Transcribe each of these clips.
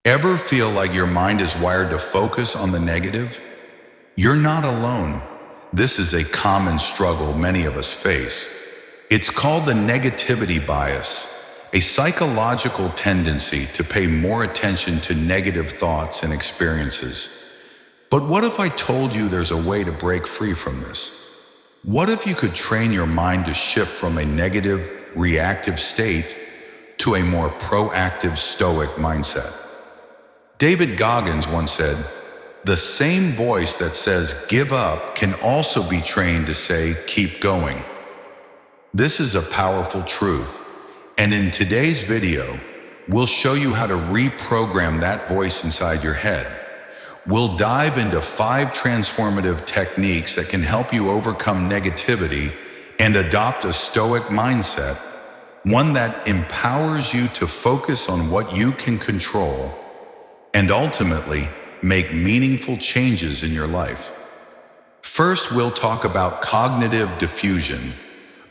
Ever feel like your mind is wired to focus on the negative? You're not alone. This is a common struggle many of us face. It's called the negativity bias, a psychological tendency to pay more attention to negative thoughts and experiences. But what if I told you there's a way to break free from this? What if you could train your mind to shift from a negative, reactive state to a more proactive, stoic mindset? David Goggins once said, "The same voice that says give up can also be trained to say keep going." This is a powerful truth, and in today's video, we'll show you how to reprogram that voice inside your head. We'll dive into 5 transformative techniques that can help you overcome negativity and adopt a stoic mindset, one that empowers you to focus on what you can control and ultimately make meaningful changes in your life. First, we'll talk about cognitive diffusion,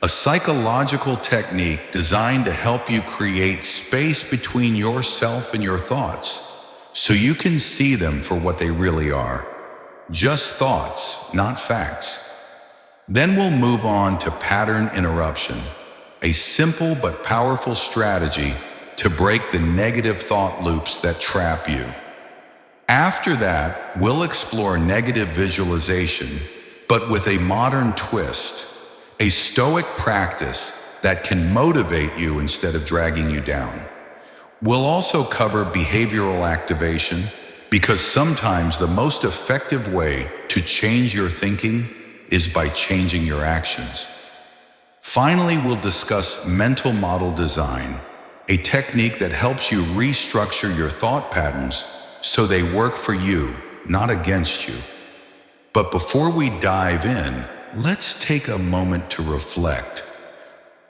a psychological technique designed to help you create space between yourself and your thoughts so you can see them for what they really are. Just thoughts, not facts. Then we'll move on to pattern interruption, a simple but powerful strategy to break the negative thought loops that trap you. After that, we'll explore negative visualization, but with a modern twist, a stoic practice that can motivate you instead of dragging you down. We'll also cover behavioral activation, because sometimes the most effective way to change your thinking is by changing your actions. Finally, we'll discuss mental model design, a technique that helps you restructure your thought patterns so they work for you, not against you. But before we dive in, let's take a moment to reflect.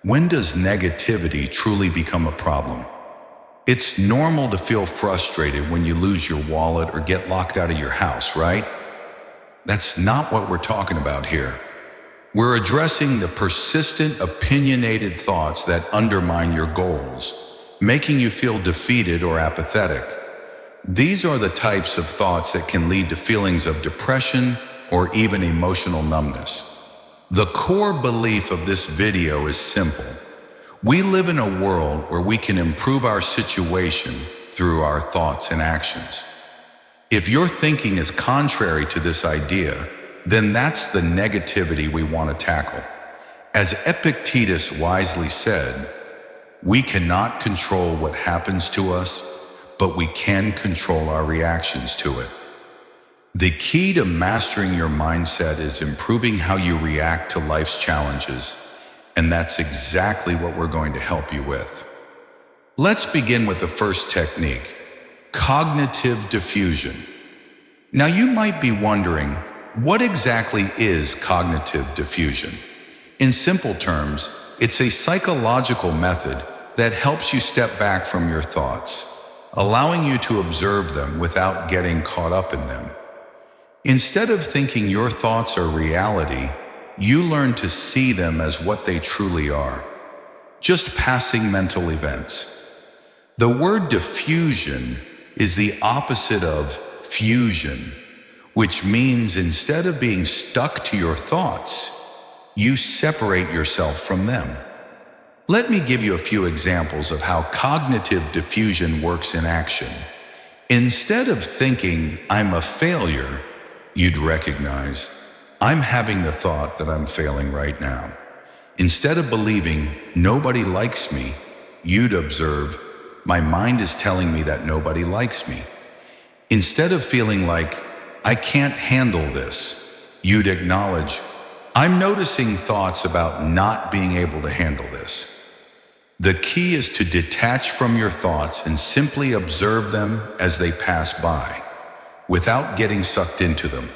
When does negativity truly become a problem? It's normal to feel frustrated when you lose your wallet or get locked out of your house, right? That's not what we're talking about here. We're addressing the persistent, opinionated thoughts that undermine your goals, making you feel defeated or apathetic. These are the types of thoughts that can lead to feelings of depression or even emotional numbness. The core belief of this video is simple. We live in a world where we can improve our situation through our thoughts and actions. If your thinking is contrary to this idea, then that's the negativity we want to tackle. As Epictetus wisely said, we cannot control what happens to us, but we can control our reactions to it. The key to mastering your mindset is improving how you react to life's challenges, and that's exactly what we're going to help you with. Let's begin with the first technique, cognitive diffusion. Now you might be wondering, what exactly is cognitive diffusion? In simple terms, it's a psychological method that helps you step back from your thoughts, allowing you to observe them without getting caught up in them. Instead of thinking your thoughts are reality, you learn to see them as what they truly are, just passing mental events. The word diffusion is the opposite of fusion, which means instead of being stuck to your thoughts, you separate yourself from them. Let me give you a few examples of how cognitive diffusion works in action. Instead of thinking, "I'm a failure," you'd recognize, "I'm having the thought that I'm failing right now." Instead of believing, "Nobody likes me," you'd observe, "My mind is telling me that nobody likes me." Instead of feeling like, "I can't handle this," you'd acknowledge, "I'm noticing thoughts about not being able to handle this." The key is to detach from your thoughts and simply observe them as they pass by, without getting sucked into them.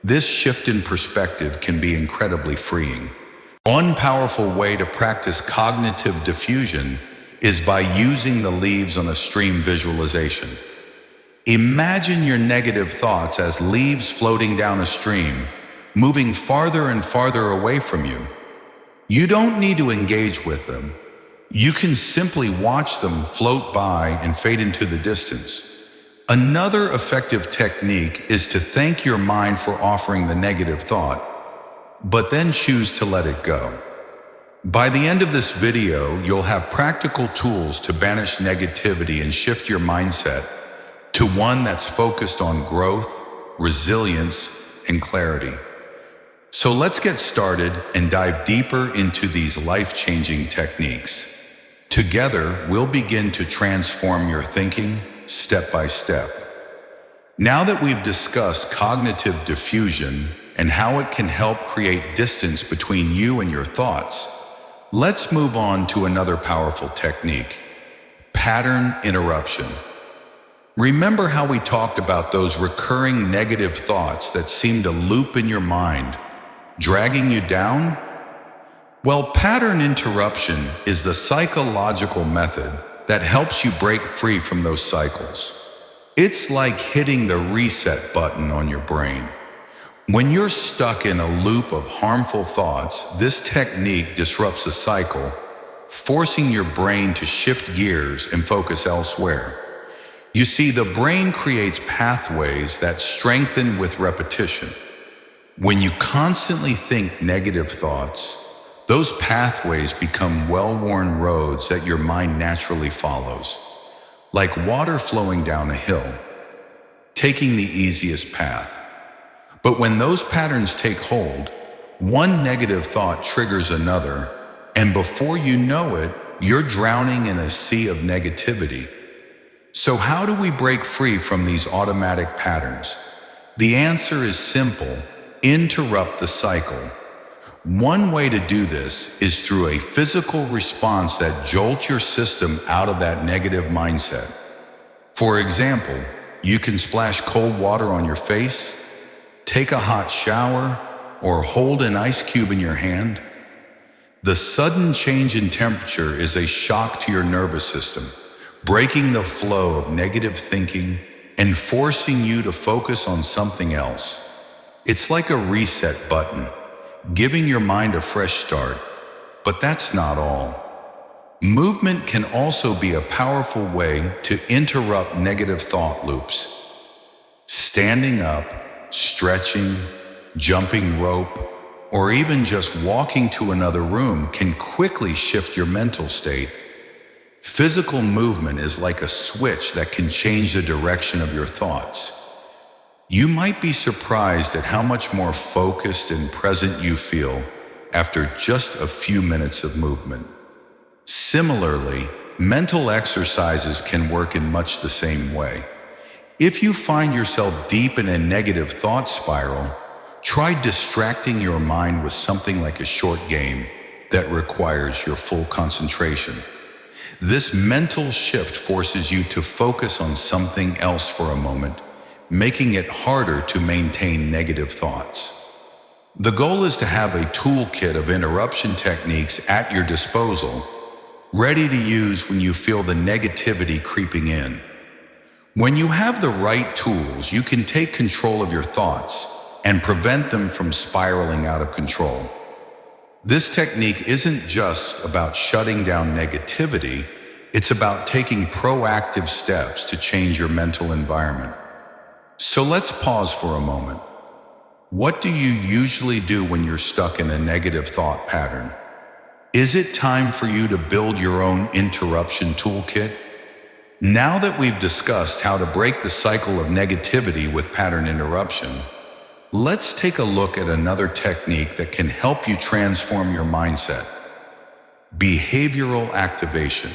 This shift in perspective can be incredibly freeing. One powerful way to practice cognitive diffusion is by using the leaves on a stream visualization. Imagine your negative thoughts as leaves floating down a stream, moving farther and farther away from you. You don't need to engage with them. You can simply watch them float by and fade into the distance, Another effective technique is to thank your mind for offering the negative thought, but then choose to let it go. By the end of this video, you'll have practical tools to banish negativity and shift your mindset to one that's focused on growth, resilience, and clarity. So let's get started and dive deeper into these life-changing techniques. Together, we'll begin to transform your thinking step by step. Now that we've discussed cognitive diffusion and how it can help create distance between you and your thoughts, let's move on to another powerful technique: pattern interruption. Remember how we talked about those recurring negative thoughts that seem to loop in your mind, dragging you down? Well, pattern interruption is the psychological method that helps you break free from those cycles. It's like hitting the reset button on your brain. When you're stuck in a loop of harmful thoughts, this technique disrupts the cycle, forcing your brain to shift gears and focus elsewhere. You see, the brain creates pathways that strengthen with repetition. When you constantly think negative thoughts, those pathways become well-worn roads that your mind naturally follows, like water flowing down a hill, taking the easiest path. But when those patterns take hold, one negative thought triggers another, and before you know it, you're drowning in a sea of negativity. So how do we break free from these automatic patterns? The answer is simple: interrupt the cycle. One way to do this is through a physical response that jolts your system out of that negative mindset. For example, you can splash cold water on your face, take a hot shower, or hold an ice cube in your hand. The sudden change in temperature is a shock to your nervous system, breaking the flow of negative thinking and forcing you to focus on something else. It's like a reset button, giving your mind a fresh start. But that's not all. Movement can also be a powerful way to interrupt negative thought loops. Standing up, stretching, jumping rope, or even just walking to another room can quickly shift your mental state. Physical movement is like a switch that can change the direction of your thoughts. You might be surprised at how much more focused and present you feel after just a few minutes of movement. Similarly, mental exercises can work in much the same way. If you find yourself deep in a negative thought spiral, try distracting your mind with something like a short game that requires your full concentration. This mental shift forces you to focus on something else for a moment, making it harder to maintain negative thoughts. The goal is to have a toolkit of interruption techniques at your disposal, ready to use when you feel the negativity creeping in. When you have the right tools, you can take control of your thoughts and prevent them from spiraling out of control. This technique isn't just about shutting down negativity, it's about taking proactive steps to change your mental environment. So let's pause for a moment. What do you usually do when you're stuck in a negative thought pattern? Is it time for you to build your own interruption toolkit? Now that we've discussed how to break the cycle of negativity with pattern interruption, let's take a look at another technique that can help you transform your mindset: behavioral activation.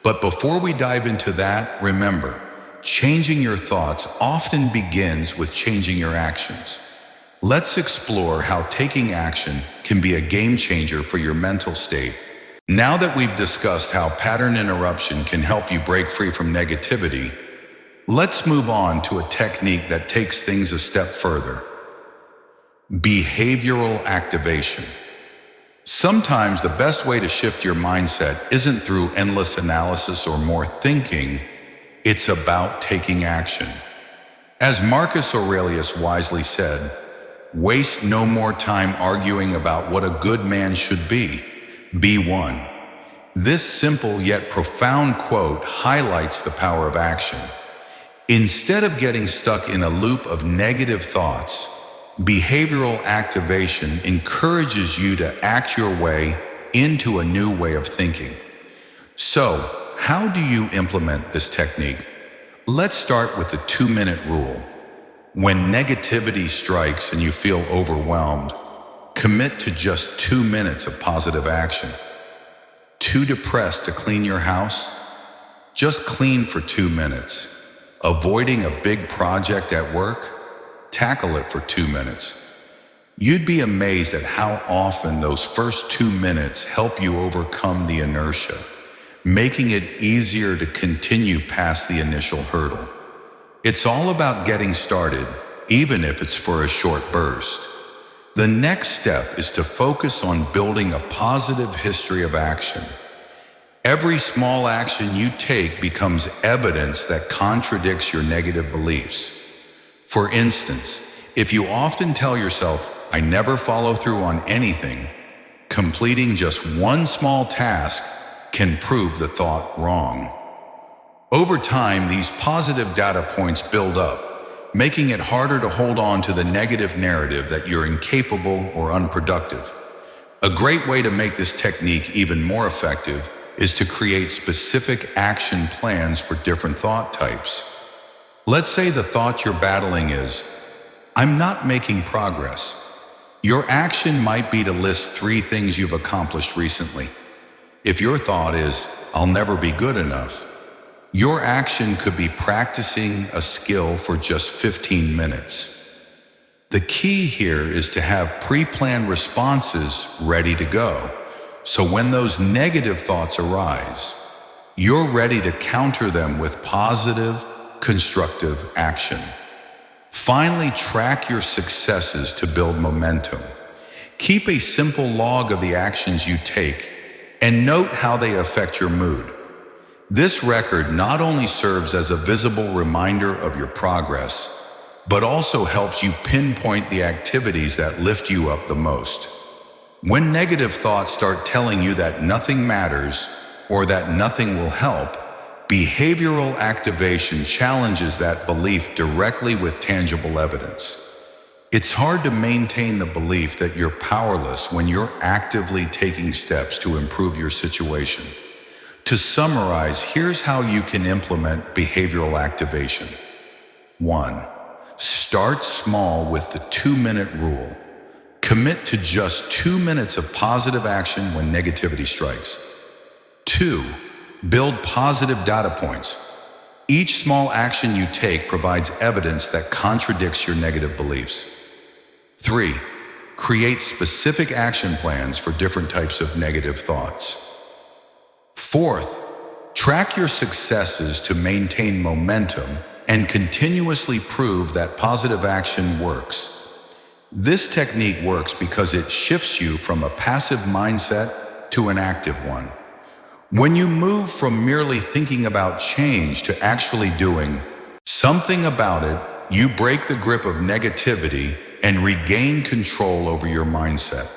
But before we dive into that, remember, changing your thoughts often begins with changing your actions. Let's explore how taking action can be a game changer for your mental state. Now that we've discussed how pattern interruption can help you break free from negativity, let's move on to a technique that takes things a step further: behavioral activation. Sometimes the best way to shift your mindset isn't through endless analysis or more thinking, it's about taking action. As Marcus Aurelius wisely said, "Waste no more time arguing about what a good man should be one." This simple yet profound quote highlights the power of action. Instead of getting stuck in a loop of negative thoughts, behavioral activation encourages you to act your way into a new way of thinking. So, how do you implement this technique? Let's start with the 2-minute rule. When negativity strikes and you feel overwhelmed, commit to just 2 minutes of positive action. Too depressed to clean your house? Just clean for 2 minutes. Avoiding a big project at work? Tackle it for 2 minutes. You'd be amazed at how often those first 2 minutes help you overcome the inertia, making it easier to continue past the initial hurdle. It's all about getting started, even if it's for a short burst. The next step is to focus on building a positive history of action. Every small action you take becomes evidence that contradicts your negative beliefs. For instance, if you often tell yourself, "I never follow through on anything," completing just one small task can prove the thought wrong. Over time, these positive data points build up, making it harder to hold on to the negative narrative that you're incapable or unproductive. A great way to make this technique even more effective is to create specific action plans for different thought types. Let's say the thought you're battling is, "I'm not making progress." Your action might be to list 3 things you've accomplished recently. If your thought is, "I'll never be good enough," your action could be practicing a skill for just 15 minutes. The key here is to have pre-planned responses ready to go. So when those negative thoughts arise, you're ready to counter them with positive, constructive action. Finally, track your successes to build momentum. Keep a simple log of the actions you take and note how they affect your mood. This record not only serves as a visible reminder of your progress, but also helps you pinpoint the activities that lift you up the most. When negative thoughts start telling you that nothing matters or that nothing will help, behavioral activation challenges that belief directly with tangible evidence. It's hard to maintain the belief that you're powerless when you're actively taking steps to improve your situation. To summarize, here's how you can implement behavioral activation. 1. Start small with the 2-minute rule. Commit to just 2 minutes of positive action when negativity strikes. 2. Build positive data points. Each small action you take provides evidence that contradicts your negative beliefs. 3. Create specific action plans for different types of negative thoughts. 4th, track your successes to maintain momentum and continuously prove that positive action works. This technique works because it shifts you from a passive mindset to an active one. When you move from merely thinking about change to actually doing something about it, you break the grip of negativity and regain control over your mindset.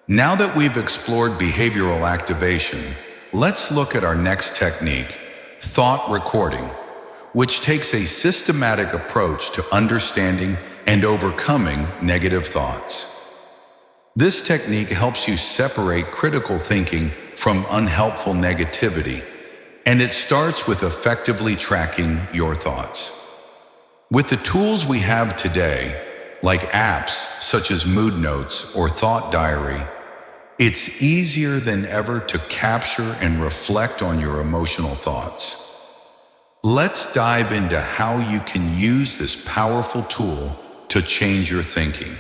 Now that we've explored behavioral activation, let's look at our next technique, thought recording, which takes a systematic approach to understanding and overcoming negative thoughts. This technique helps you separate critical thinking from unhelpful negativity, and it starts with effectively tracking your thoughts. With the tools we have today, like apps such as Mood Notes or Thought Diary, it's easier than ever to capture and reflect on your emotional thoughts. Let's dive into how you can use this powerful tool to change your thinking.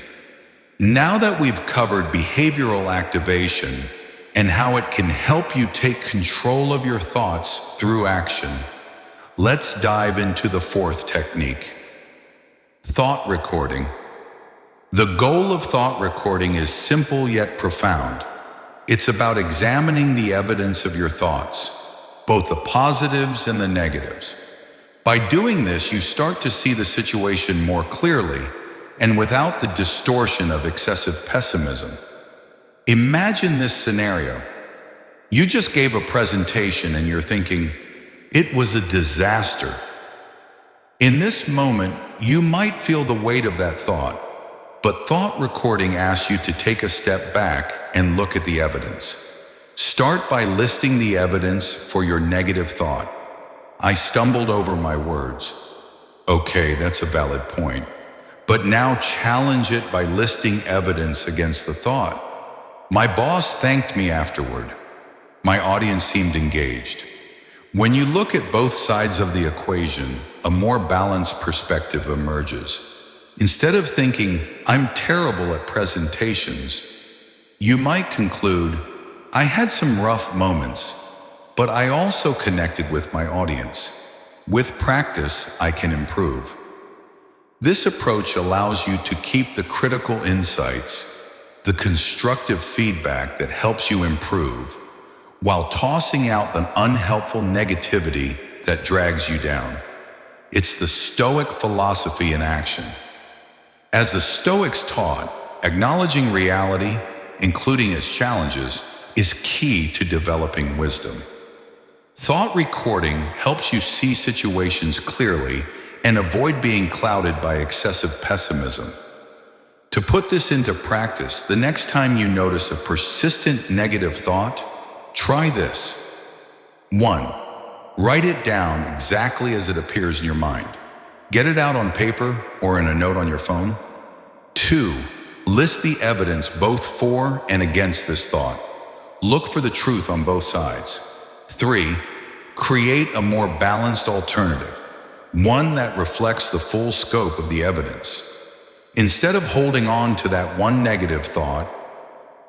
Now that we've covered behavioral activation and how it can help you take control of your thoughts through action, let's dive into the 4th technique, thought recording. The goal of thought recording is simple yet profound. It's about examining the evidence of your thoughts, both the positives and the negatives. By doing this, you start to see the situation more clearly and without the distortion of excessive pessimism. Imagine this scenario. You just gave a presentation and you're thinking, "It was a disaster." In this moment, you might feel the weight of that thought, but thought recording asks you to take a step back and look at the evidence. Start by listing the evidence for your negative thought. I stumbled over my words. Okay, that's a valid point. But now challenge it by listing evidence against the thought. My boss thanked me afterward. My audience seemed engaged. When you look at both sides of the equation, a more balanced perspective emerges. Instead of thinking, I'm terrible at presentations, you might conclude, I had some rough moments, but I also connected with my audience. With practice, I can improve. This approach allows you to keep the critical insights, the constructive feedback that helps you improve, while tossing out the unhelpful negativity that drags you down. It's the Stoic philosophy in action. As the Stoics taught, acknowledging reality, including its challenges, is key to developing wisdom. Thought recording helps you see situations clearly and avoid being clouded by excessive pessimism. To put this into practice, the next time you notice a persistent negative thought, try this. 1. Write it down exactly as it appears in your mind. Get it out on paper or in a note on your phone. 2. List the evidence both for and against this thought. Look for the truth on both sides. 3. Create a more balanced alternative, one that reflects the full scope of the evidence. Instead of holding on to that one negative thought,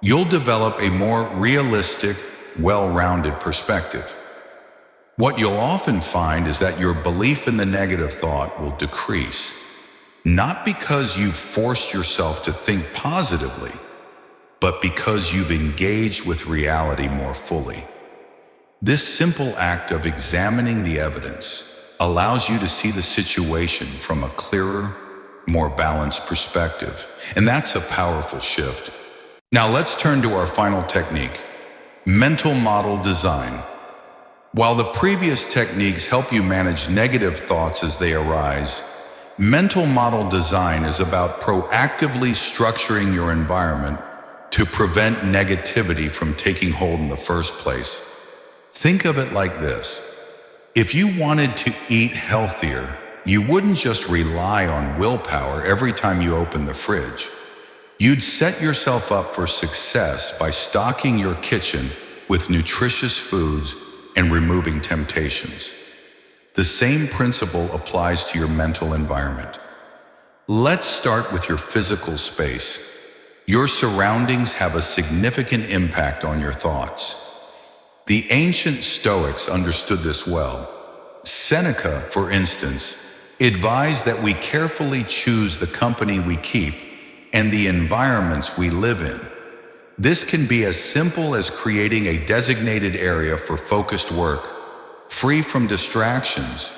you'll develop a more realistic, well-rounded perspective. What you'll often find is that your belief in the negative thought will decrease, not because you've forced yourself to think positively, but because you've engaged with reality more fully. This simple act of examining the evidence allows you to see the situation from a clearer, more balanced perspective, and that's a powerful shift. Now let's turn to our final technique, mental model design. While the previous techniques help you manage negative thoughts as they arise, mental model design is about proactively structuring your environment to prevent negativity from taking hold in the first place. Think of it like this. If you wanted to eat healthier, you wouldn't just rely on willpower every time you open the fridge. You'd set yourself up for success by stocking your kitchen with nutritious foods and removing temptations. The same principle applies to your mental environment. Let's start with your physical space. Your surroundings have a significant impact on your thoughts. The ancient Stoics understood this well. Seneca, for instance, advised that we carefully choose the company we keep and the environments we live in. This can be as simple as creating a designated area for focused work, free from distractions,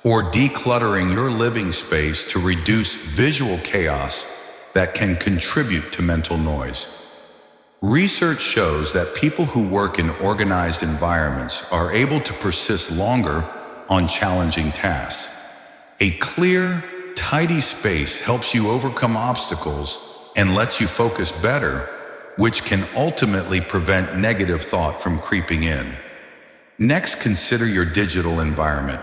or decluttering your living space to reduce visual chaos that can contribute to mental noise. Research shows that people who work in organized environments are able to persist longer on challenging tasks. A clear, tidy space helps you overcome obstacles and lets you focus better, which can ultimately prevent negative thought from creeping in. Next, consider your digital environment.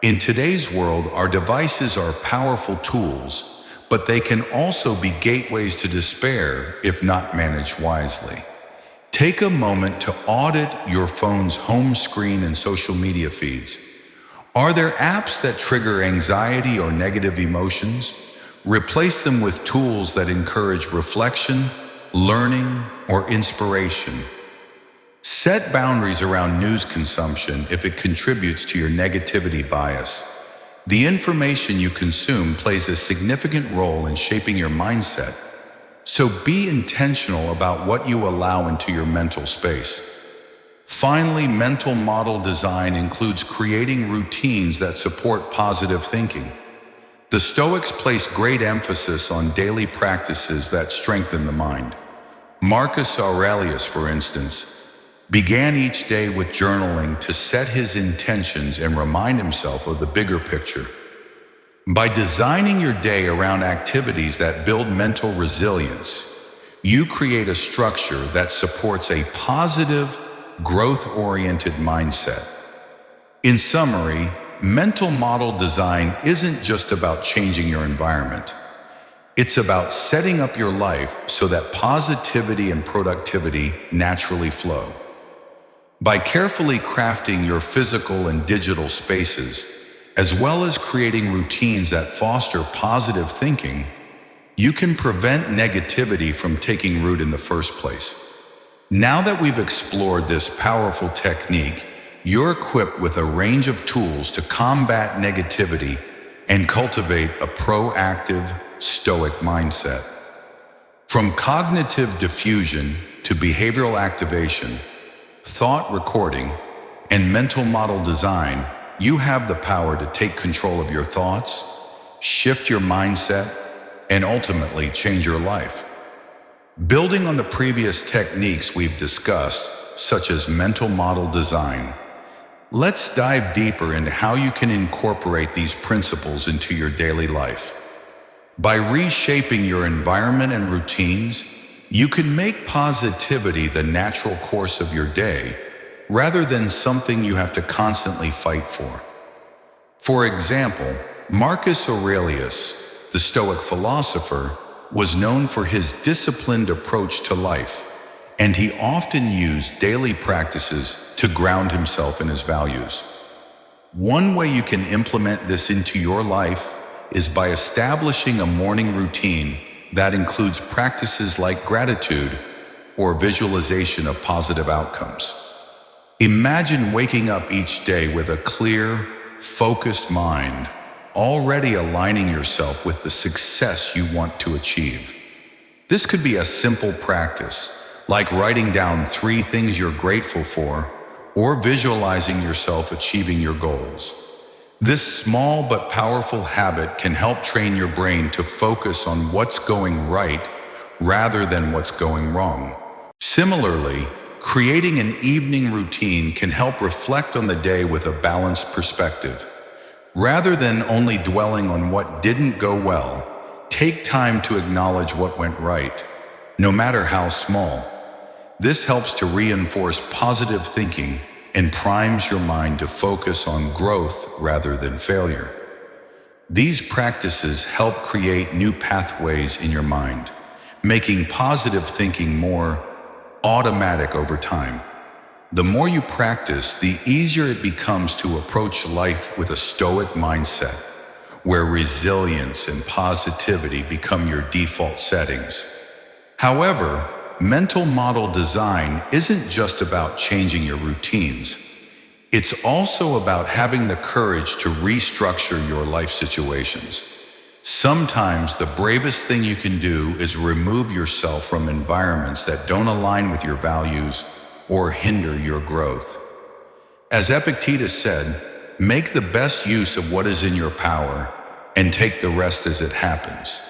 In today's world, our devices are powerful tools, but they can also be gateways to despair if not managed wisely. Take a moment to audit your phone's home screen and social media feeds. Are there apps that trigger anxiety or negative emotions? Replace them with tools that encourage reflection, learning, or inspiration. Set boundaries around news consumption if it contributes to your negativity bias. The information you consume plays a significant role in shaping your mindset, so be intentional about what you allow into your mental space. Finally, mental model design includes creating routines that support positive thinking. The Stoics placed great emphasis on daily practices that strengthen the mind. Marcus Aurelius, for instance, began each day with journaling to set his intentions and remind himself of the bigger picture. By designing your day around activities that build mental resilience, you create a structure that supports a positive, growth-oriented mindset. In summary, mental model design isn't just about changing your environment. It's about setting up your life so that positivity and productivity naturally flow. By carefully crafting your physical and digital spaces, as well as creating routines that foster positive thinking, you can prevent negativity from taking root in the first place. Now that we've explored this powerful technique, you're equipped with a range of tools to combat negativity and cultivate a proactive, Stoic mindset. From cognitive diffusion to behavioral activation, thought recording, and mental model design, you have the power to take control of your thoughts, shift your mindset, and ultimately change your life. Building on the previous techniques we've discussed, such as mental model design, let's dive deeper into how you can incorporate these principles into your daily life. By reshaping your environment and routines, you can make positivity the natural course of your day, rather than something you have to constantly fight for. For example, Marcus Aurelius, the Stoic philosopher, was known for his disciplined approach to life, and he often used daily practices to ground himself in his values. One way you can implement this into your life is by establishing a morning routine that includes practices like gratitude or visualization of positive outcomes. Imagine waking up each day with a clear, focused mind, already aligning yourself with the success you want to achieve. This could be a simple practice, like writing down 3 things you're grateful for, or visualizing yourself achieving your goals. This small but powerful habit can help train your brain to focus on what's going right rather than what's going wrong. Similarly, creating an evening routine can help reflect on the day with a balanced perspective. Rather than only dwelling on what didn't go well, take time to acknowledge what went right, no matter how small. This helps to reinforce positive thinking and primes your mind to focus on growth rather than failure. These practices help create new pathways in your mind, making positive thinking more automatic over time. The more you practice, the easier it becomes to approach life with a Stoic mindset, where resilience and positivity become your default settings. However, mental model design isn't just about changing your routines. It's also about having the courage to restructure your life situations. Sometimes the bravest thing you can do is remove yourself from environments that don't align with your values or hinder your growth. As Epictetus said, make the best use of what is in your power and take the rest as it happens.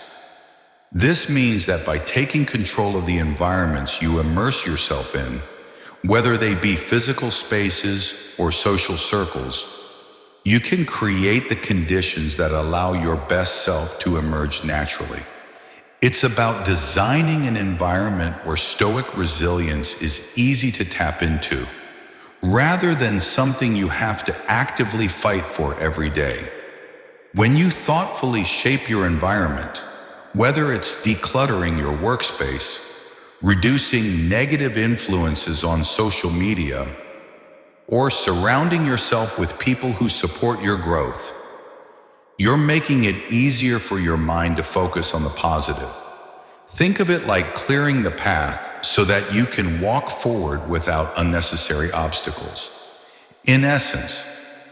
This means that by taking control of the environments you immerse yourself in, whether they be physical spaces or social circles, you can create the conditions that allow your best self to emerge naturally. It's about designing an environment where Stoic resilience is easy to tap into, rather than something you have to actively fight for every day. When you thoughtfully shape your environment, whether it's decluttering your workspace, reducing negative influences on social media, or surrounding yourself with people who support your growth, you're making it easier for your mind to focus on the positive. Think of it like clearing the path so that you can walk forward without unnecessary obstacles. In essence,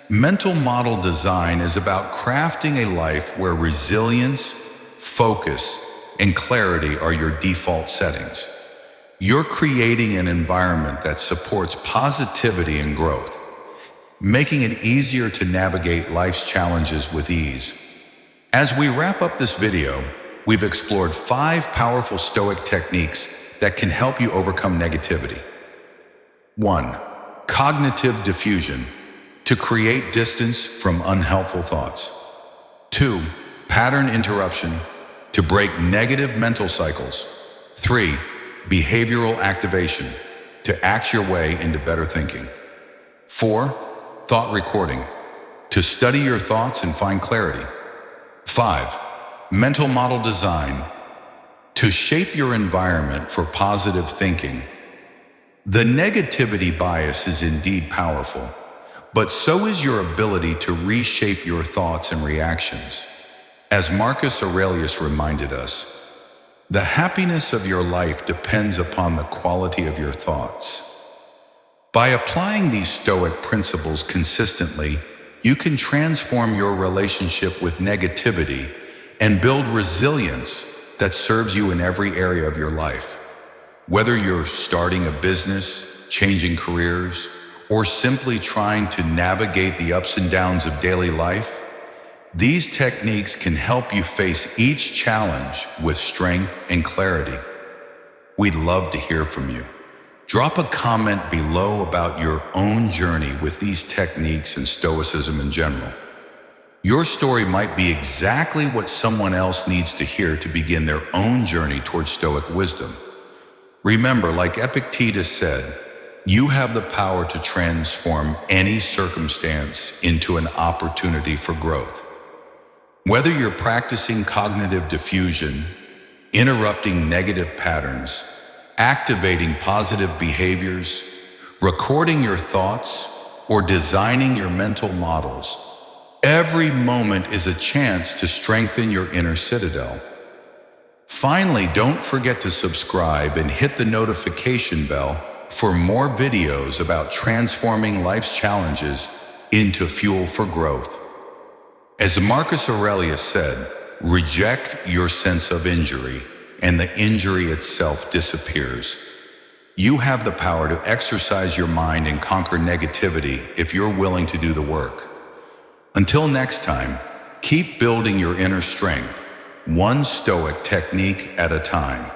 mental model design is about crafting a life where resilience, focus, and clarity are your default settings. You're creating an environment that supports positivity and growth, making it easier to navigate life's challenges with ease. As we wrap up this video, we've explored 5 powerful Stoic techniques that can help you overcome negativity. 1. Cognitive diffusion, to create distance from unhelpful thoughts. 2. pattern interruption, to break negative mental cycles. 3. Behavioral activation, to act your way into better thinking. 4. Thought recording, to study your thoughts and find clarity. 5. Mental model design, to shape your environment for positive thinking. The negativity bias is indeed powerful, but so is your ability to reshape your thoughts and reactions. As Marcus Aurelius reminded us, the happiness of your life depends upon the quality of your thoughts. By applying these Stoic principles consistently, you can transform your relationship with negativity and build resilience that serves you in every area of your life. Whether you're starting a business, changing careers, or simply trying to navigate the ups and downs of daily life, these techniques can help you face each challenge with strength and clarity. We'd love to hear from you. Drop a comment below about your own journey with these techniques and Stoicism in general. Your story might be exactly what someone else needs to hear to begin their own journey towards Stoic wisdom. Remember, like Epictetus said, you have the power to transform any circumstance into an opportunity for growth. Whether you're practicing cognitive diffusion, interrupting negative patterns, activating positive behaviors, recording your thoughts, or designing your mental models, every moment is a chance to strengthen your inner citadel. Finally, don't forget to subscribe and hit the notification bell for more videos about transforming life's challenges into fuel for growth. As Marcus Aurelius said, reject your sense of injury, and the injury itself disappears. You have the power to exercise your mind and conquer negativity if you're willing to do the work. Until next time, keep building your inner strength, one Stoic technique at a time.